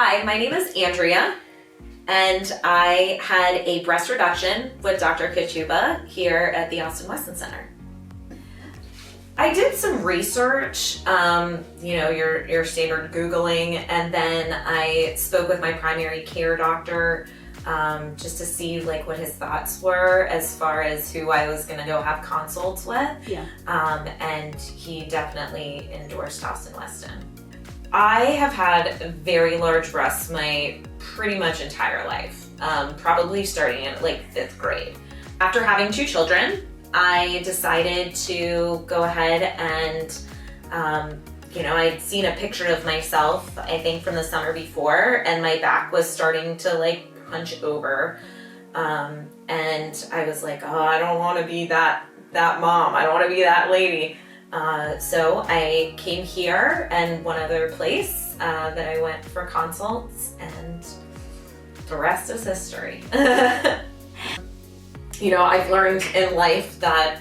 Hi, my name is Andrea, and I had a breast reduction with Dr. Kochuba here at the Austin-Weston Center. I did some research, your standard Googling, and then I spoke with my primary care doctor just to see what his thoughts were as far as who I was going to go have consults with. Yeah. And he definitely endorsed Austin-Weston. I have had very large breasts my pretty much entire life, probably starting in 5th grade. After having 2 children, I decided to go ahead and, I'd seen a picture of myself, I think from the summer before, and my back was starting to punch over. And I was like, oh, I don't want to be that mom. I don't want to be that lady. So I came here and one other place that I went for consults, and the rest is history. I've learned in life that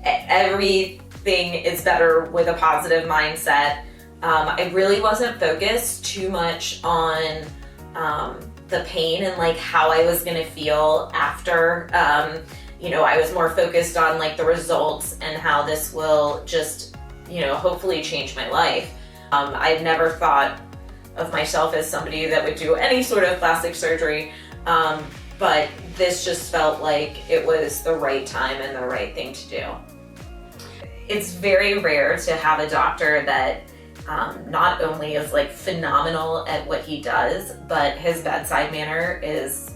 everything is better with a positive mindset. I really wasn't focused too much on the pain and how I was going to feel after. I was more focused on the results and how this will just, hopefully change my life. I've never thought of myself as somebody that would do any sort of plastic surgery, but this just felt like it was the right time and the right thing to do. It's very rare to have a doctor that not only is phenomenal at what he does, but his bedside manner is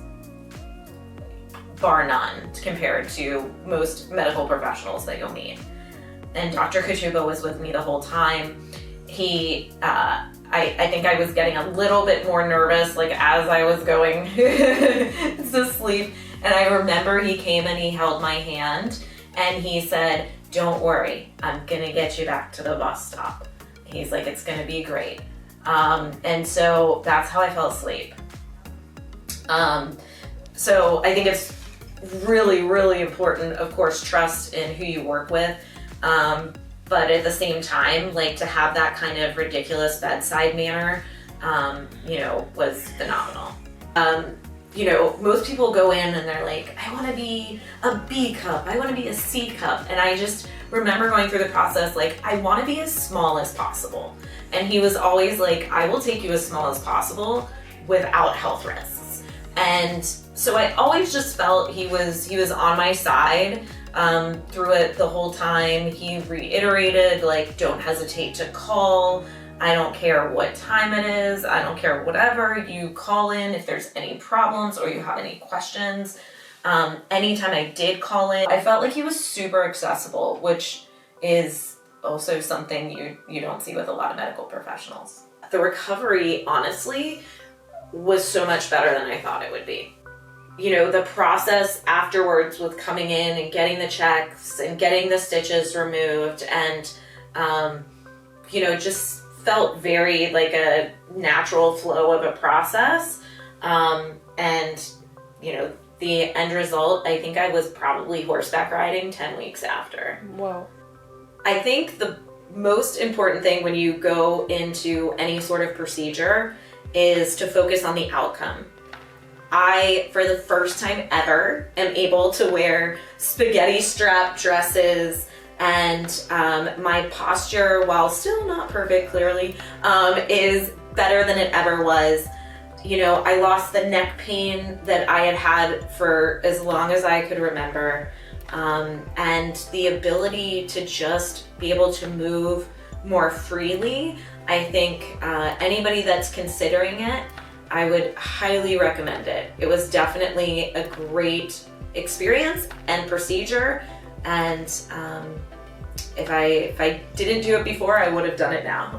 bar none compared to most medical professionals that you'll meet. And Dr. Kochuba was with me the whole time. I think I was getting a little bit more nervous as I was going to sleep. And I remember he came and he held my hand and he said, "Don't worry, I'm gonna get you back to the bus stop." He's like, "It's gonna be great." And so that's how I fell asleep. So I think it's really, really important, of course, trust in who you work with. But at the same time, to have that kind of ridiculous bedside manner, was phenomenal. Most people go in and they're like, "I want to be a B cup, I want to be a C cup." And I just remember going through the process, I want to be as small as possible. And he was always like, "I will take you as small as possible without health risks." And so I always just felt he was on my side through it the whole time. He reiterated, "Don't hesitate to call. I don't care what time it is. I don't care whatever. You call in if there's any problems or you have any questions." Anytime I did call in, I felt like he was super accessible, which is also something you don't see with a lot of medical professionals. The recovery, honestly, was so much better than I thought it would be. The process afterwards with coming in and getting the checks and getting the stitches removed and, just felt very like a natural flow of a process. The end result, I think I was probably horseback riding 10 weeks after. Whoa. I think the most important thing when you go into any sort of procedure is to focus on the outcome. I, for the first time ever, am able to wear spaghetti strap dresses, and my posture, while still not perfect, clearly, is better than it ever was. I lost the neck pain that I had had for as long as I could remember, and the ability to just be able to move more freely. I think anybody that's considering it, I would highly recommend it. It was definitely a great experience and procedure, and if I didn't do it before, I would have done it now.